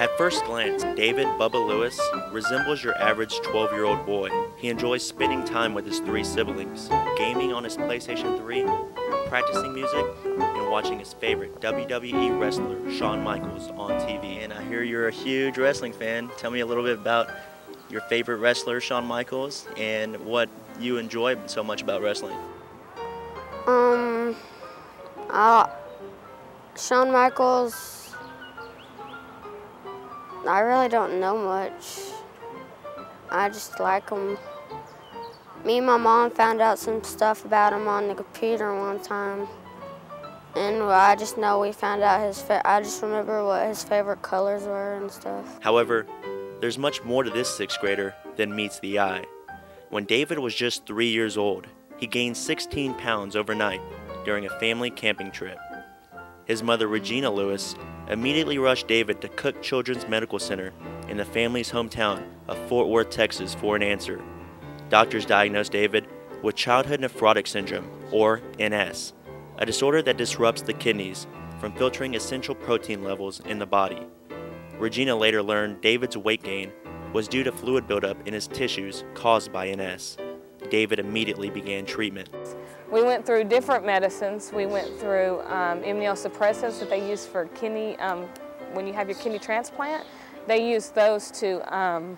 At first glance, David Bubba Lewis resembles your average 12-year-old boy. He enjoys spending time with his three siblings, gaming on his PlayStation 3, practicing music, and watching his favorite WWE wrestler, Shawn Michaels, on TV. And I hear you're a huge wrestling fan. Tell me a little bit about your favorite wrestler, Shawn Michaels, and what you enjoy so much about wrestling. Shawn Michaels, I really don't know much. I just like him. Me and my mom found out some stuff about him on the computer one time. And I just know we found out I just remember what his favorite colors were and stuff. However, there's much more to this sixth grader than meets the eye. When David was just 3 years old, he gained 16 pounds overnight during a family camping trip. His mother, Regina Lewis, immediately rushed David to Cook Children's Medical Center in the family's hometown of Fort Worth, Texas, for an answer. Doctors diagnosed David with childhood nephrotic syndrome, or NS, a disorder that disrupts the kidneys from filtering essential protein levels in the body. Regina later learned David's weight gain was due to fluid buildup in his tissues caused by NS. David immediately began treatment. We went through different medicines. We went through immunosuppressants that they use for kidney, when you have your kidney transplant. They use those to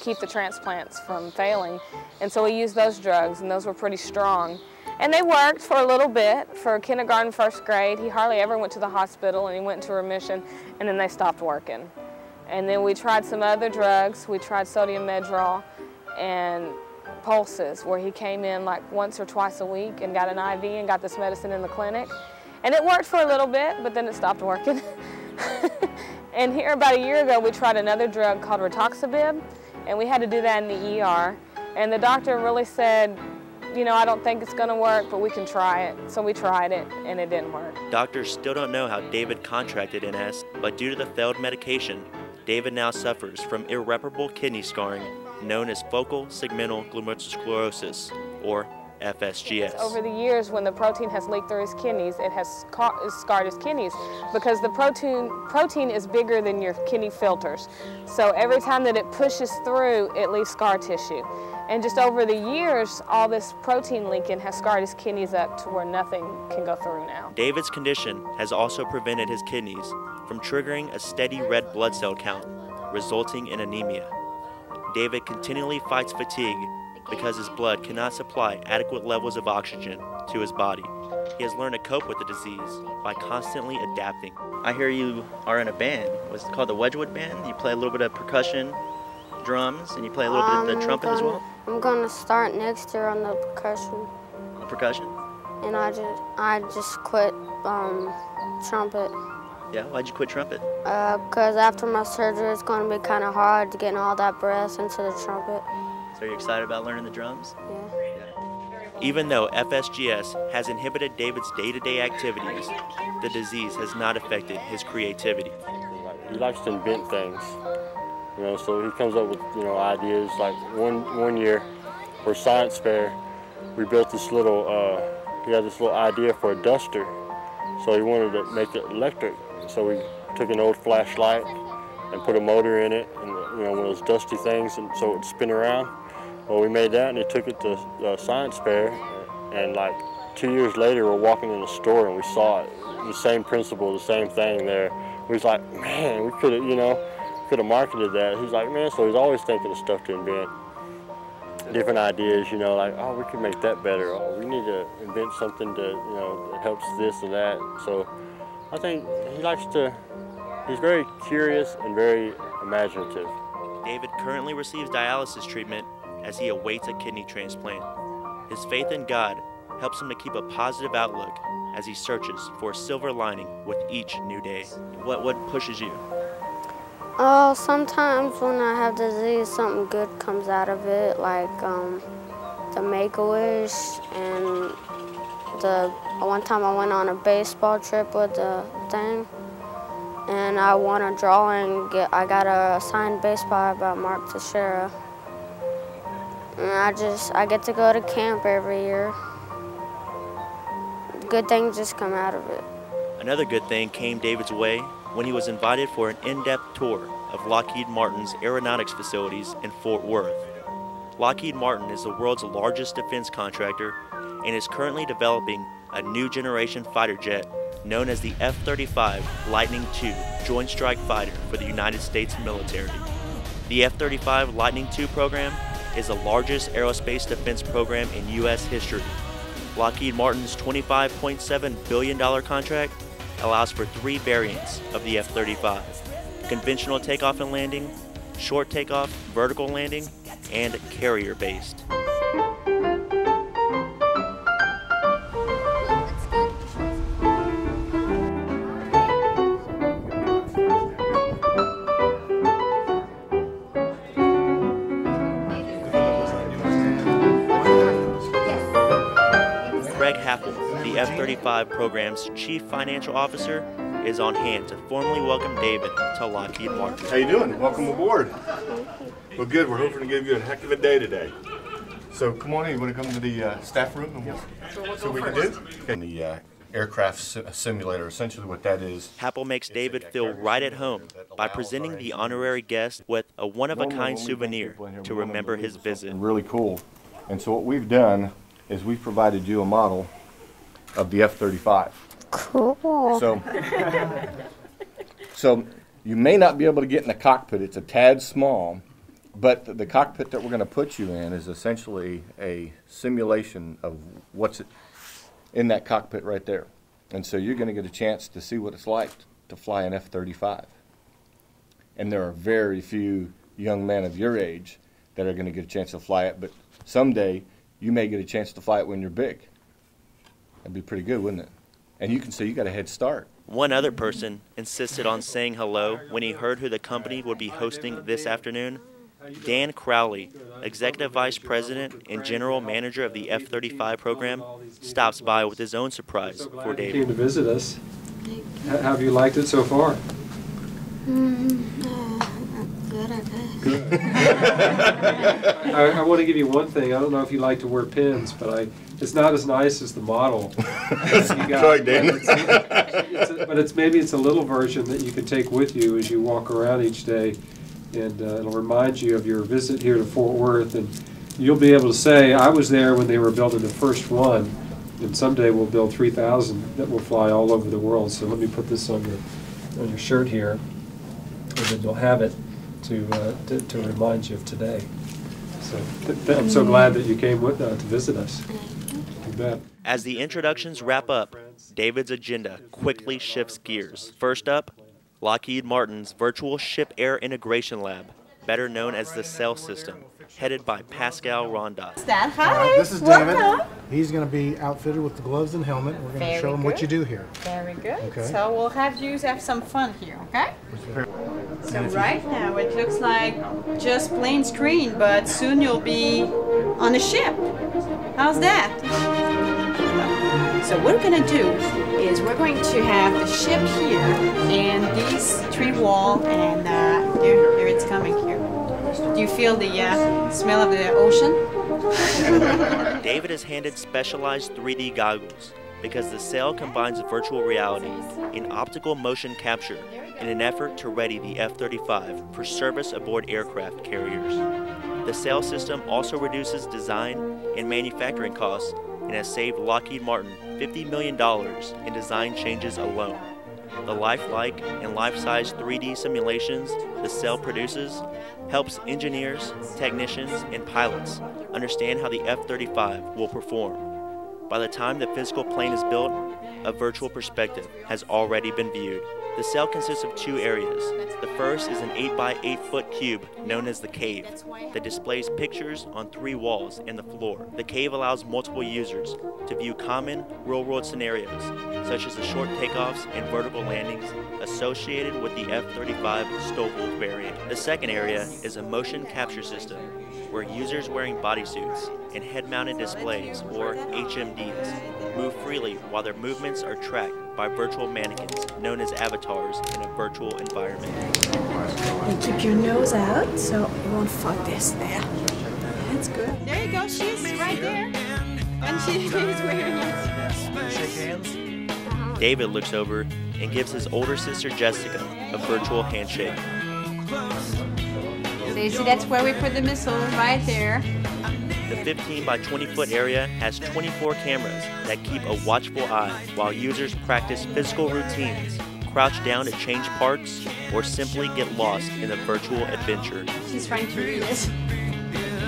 keep the transplants from failing. And so we used those drugs, and those were pretty strong. And they worked for a little bit, for kindergarten, first grade. He hardly ever went to the hospital, and he went into remission, and then they stopped working. And then we tried some other drugs. We tried sodium Medrol and pulses, where he came in like once or twice a week and got an IV and got this medicine in the clinic. And it worked for a little bit, but then it stopped working. And here about a year ago, we tried another drug called rituximab, and we had to do that in the ER. And the doctor really said, you know, I don't think it's going to work, but we can try it. So we tried it, and it didn't work. Doctors still don't know how David contracted NS, but due to the failed medication, David now suffers from irreparable kidney scarring known as focal segmental glomerulosclerosis, or FSGS. Over the years, when the protein has leaked through his kidneys, it has scarred his kidneys because the protein is bigger than your kidney filters. So every time that it pushes through, it leaves scar tissue. And just over the years, all this protein leaking has scarred his kidneys up to where nothing can go through now. David's condition has also prevented his kidneys from triggering a steady red blood cell count, resulting in anemia. David continually fights fatigue because his blood cannot supply adequate levels of oxygen to his body. He has learned to cope with the disease by constantly adapting. I hear you are in a band. What's it called, the Wedgwood Band? You play a little bit of percussion, drums, and you play a little bit of the trumpet as well? I'm gonna start next year on the percussion. The percussion? And I just quit trumpet. Yeah, why'd you quit trumpet? Because after my surgery, it's gonna be kind of hard to get all that breath into the trumpet. So are you excited about learning the drums? Yeah. Even though FSGS has inhibited David's day-to-day activities, the disease has not affected his creativity. He likes to invent things, you know, so he comes up with, you know, ideas. Like one year for science fair, we built this little, he had this little idea for a duster, so he wanted to make it electric. So we took an old flashlight and put a motor in it, and you know, one of those dusty things, and so it would spin around. Well, we made that, and he took it to the science fair, and like 2 years later, we're walking in the store, and we saw it, the same principle, the same thing there. We was like, man, we could have, you know, could have marketed that. He's like, man, so he's always thinking of stuff to invent, different ideas, you know, like, oh, we could make that better. Oh, we need to invent something to, you know, that helps this and that. So I think he likes to, he's very curious and very imaginative. David currently receives dialysis treatment as he awaits a kidney transplant. His faith in God helps him to keep a positive outlook as he searches for a silver lining with each new day. What pushes you? Oh, sometimes when I have disease, something good comes out of it, like the Make-A-Wish, and one time I went on a baseball trip with the thing, and I won a drawing. I got a signed baseball by Mark Teixeira. And I get to go to camp every year. Good things just come out of it. Another good thing came David's way when he was invited for an in-depth tour of Lockheed Martin's aeronautics facilities in Fort Worth. Lockheed Martin is the world's largest defense contractor and is currently developing a new generation fighter jet known as the F-35 Lightning II Joint Strike Fighter for the United States military. The F-35 Lightning II program is the largest aerospace defense program in U.S. history. Lockheed Martin's $25.7 billion contract allows for 3 variants of the F-35: conventional takeoff and landing, short takeoff, vertical landing, and carrier-based. Greg Happel, the F-35 program's Chief Financial Officer, is on hand to formally welcome David to Lockheed Martin. How you doing? Welcome aboard. Well, good. We're hoping to give you a heck of a day today. So come on in. You want to come to the staff room and we'll see what we can do? Okay. The aircraft simulator, essentially what that is. Happel makes David feel right at home by presenting the honorary guest with a one-of-a-kind souvenir to remember his visit. Really cool. And so what we've done is we've provided you a model of the F-35. Cool. So you may not be able to get in the cockpit. It's a tad small, but the cockpit that we're going to put you in is essentially a simulation of what's in that cockpit right there. And so you're going to get a chance to see what it's like to fly an F-35. And there are very few young men of your age that are going to get a chance to fly it, but someday you may get a chance to fly it when you're big. That'd be pretty good, wouldn't it? And you can say you got a head start. One other person insisted on saying hello when he heard who the company would be hosting this afternoon. Dan Crowley, Executive Vice President and General Manager of the F-35 program, stops by with his own surprise for You David. came to visit us. How have you liked it so far? Good, I guess. I want to give you one thing. I don't know if you like to wear pins, but it's not as nice as the model. Sorry, Dan. But maybe it's a little version that you can take with you as you walk around each day, and it'll remind you of your visit here to Fort Worth, and you'll be able to say, I was there when they were building the first one, and someday we'll build 3,000 that will fly all over the world. So let me put this on your shirt here, and then you'll have it to remind you of today. So I'm so glad that you came to visit us. You bet. As the introductions wrap up, David's agenda quickly shifts gears. First up, Lockheed Martin's Virtual Ship Air Integration Lab, better known as the CEL system, headed by Pascal Ronda. Hi, this is David. He's going to be outfitted with the gloves and helmet. We're going to show him what you do here. Very good. Okay. So we'll have you have some fun here, okay? So right now it looks like just plain screen, but soon you'll be on a ship. How's that? So what we're going to do is we're going to have the ship here and these 3 walls, and here it's coming here. Do you feel the smell of the ocean? David is handed specialized 3D goggles because the CEL combines virtual reality and optical motion capture in an effort to ready the F-35 for service aboard aircraft carriers. The CEL system also reduces design and manufacturing costs and has saved Lockheed Martin $50 million in design changes alone. The lifelike and life-size 3D simulations the CEL produces helps engineers, technicians, and pilots understand how the F-35 will perform. By the time the physical plane is built, a virtual perspective has already been viewed. The CEL consists of 2 areas. The first is an 8x8 foot cube known as the cave that displays pictures on 3 walls and the floor. The cave allows multiple users to view common real-world scenarios such as the short takeoffs and vertical landings associated with the F-35 STOVL variant. The second area is a motion capture system where users wearing bodysuits and head-mounted displays, or HMDs, move freely while their movements are tracked by virtual mannequins known as avatars in a virtual environment. And keep your nose out so you won't fuck this there. That's good. There you go, she's right there. And she's wearing it. Shake hands. David looks over and gives his older sister Jessica a virtual handshake. So you see, that's where we put the missile, right there. The 15 by 20 foot area has 24 cameras that keep a watchful eye while users practice physical routines, crouch down to change parts, or simply get lost in a virtual adventure. She's trying to read it.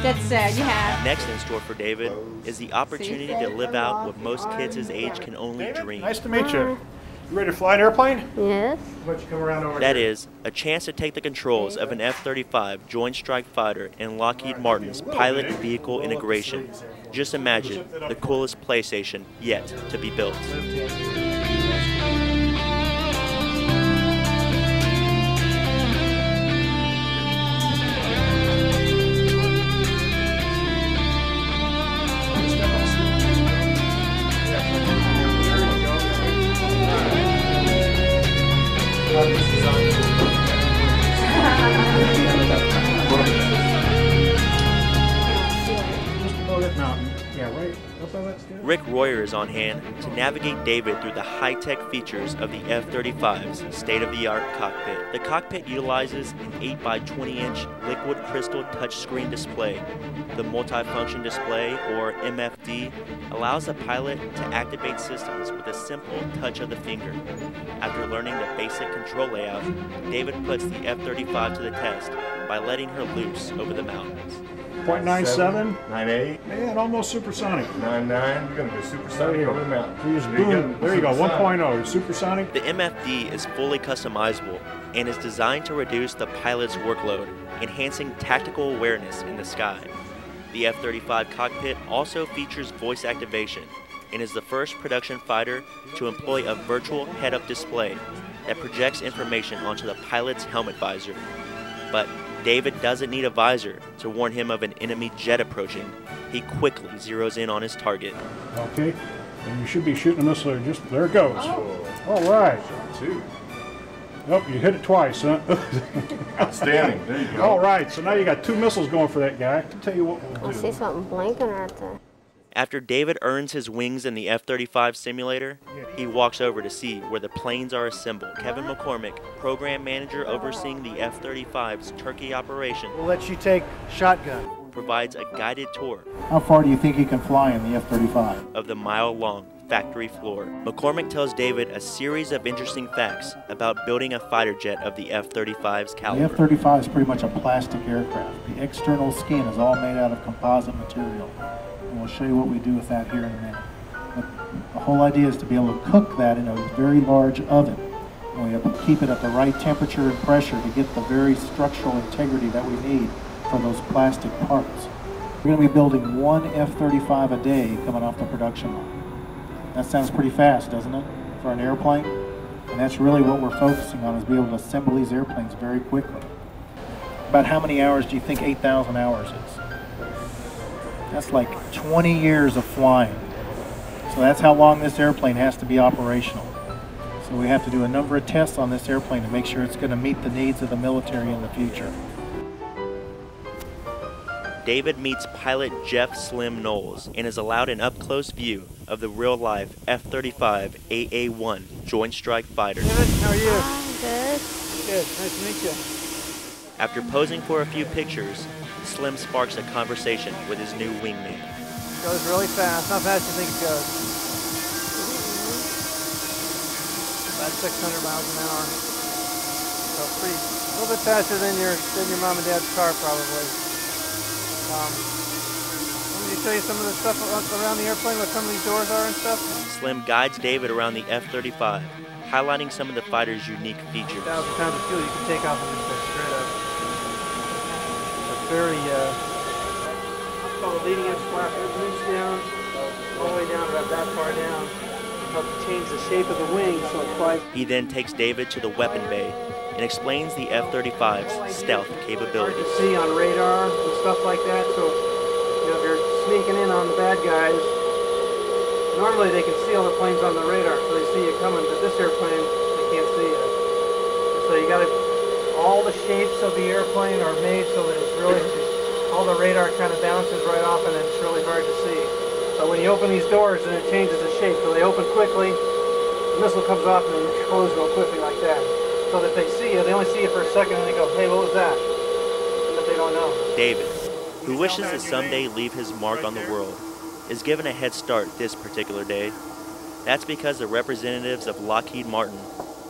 That's you have. Next in store for David is the opportunity to live out what most kids his age can only dream. Nice to meet you. You ready to fly an airplane? Yes. Why don't you come around over That here? is, a chance to take the controls of an F-35 Joint Strike Fighter in Lockheed Martin's pilot vehicle integration. Just imagine the coolest PlayStation yet to be built. Rick Royer is on hand to navigate David through the high-tech features of the F-35's state-of-the-art cockpit. The cockpit utilizes an 8 by 20-inch liquid crystal touchscreen display. The multifunction display, or MFD, allows the pilot to activate systems with a simple touch of the finger. After learning the basic control layout, David puts the F-35 to the test by letting her loose over the mountains. 0.97, 9.8, and almost supersonic. 9.9. You're going to go supersonic over the mountain. You just boom. There you go, 1.0, supersonic. The MFD is fully customizable and is designed to reduce the pilot's workload, enhancing tactical awareness in the sky. The F-35 cockpit also features voice activation and is the first production fighter to employ a virtual head-up display that projects information onto the pilot's helmet visor. But David doesn't need a visor to warn him of an enemy jet approaching. He quickly zeroes in on his target. Okay, and you should be shooting a missile there. Just there it goes. All right. Two. Oh, you hit it twice, huh? Outstanding. There you go. All right, so now you got 2 missiles going for that guy. I'll tell you what we'll I do. see something blinking right there. After David earns his wings in the F-35 simulator, he walks over to see where the planes are assembled. Kevin McCormick, program manager overseeing the F-35's Turkey operation, We'll let you take shotgun. provides a guided tour How far do you think you can fly in the F-35? of the mile-long factory floor. McCormick tells David a series of interesting facts about building a fighter jet of the F-35's The caliber. F-35 is pretty much a plastic aircraft. The external skin is all made out of composite material. And we'll show you what we do with that here in a minute. But the whole idea is to be able to cook that in a very large oven. And we have to keep it at the right temperature and pressure to get the very structural integrity that we need for those plastic parts. We're going to be building 1 F-35 a day coming off the production line. That sounds pretty fast, doesn't it, for an airplane? And that's really what we're focusing on, is be able to assemble these airplanes very quickly. About how many hours do you think 8,000 hours is? That's like 20 years of flying. So that's how long this airplane has to be operational. So we have to do a number of tests on this airplane to make sure it's going to meet the needs of the military in the future. David meets pilot Jeff Slim Knowles and is allowed an up-close view of the real-life F-35 AA-1 Joint Strike Fighter. How are you? Good. Good. Nice to meet you. After posing for a few pictures, Slim sparks a conversation with his new wingman. Goes really fast. How fast do you think it goes? About 600 miles an hour. So a little bit faster than your mom and dad's car probably. Want me to show you some of the stuff around the airplane, what some of these doors are and stuff? Slim guides David around the F-35, highlighting some of the fighter's unique features. 1,000 pounds of fuel you can take off and just go straight up. It's very, it's called a leading edge flap. It moves down, all the way down about that far down. Helps change the shape of the wing so it flies. He then takes David to the weapon bay and explains the F-35's stealth capabilities. Hard to see on radar and stuff like that, so if you're sneaking in on the bad guys, normally they can see all the planes on the radar, so they see you coming, but this airplane, they can't see you. So you gotta, all the shapes of the airplane are made so that it's really, all the radar kind of bounces right off and it's really hard to see. But when you open these doors, then it changes the shape, so they open quickly, the missile comes off and then explodes real quickly like that. So that they see it, they only see it for a second and they go, hey, what was that? But they don't know. David, who wishes to someday leave his mark on the world, is given a head start this particular day. That's because the representatives of Lockheed Martin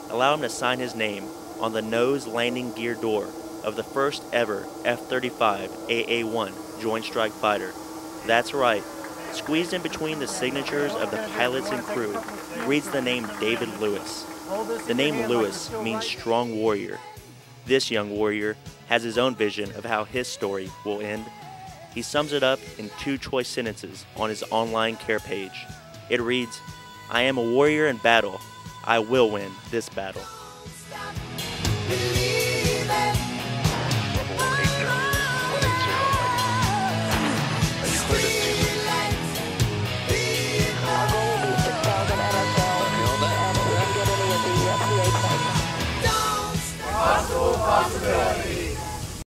allow him to sign his name on the nose landing gear door of the first ever F-35 AA-1 Joint Strike Fighter. That's right, squeezed in between the signatures of the pilots and crew reads the name David Lewis. The name Lewis means strong warrior. This young warrior has his own vision of how his story will end. He sums it up in 2 choice sentences on his online care page. It reads, "I am a warrior in battle. I will win this battle." Possible.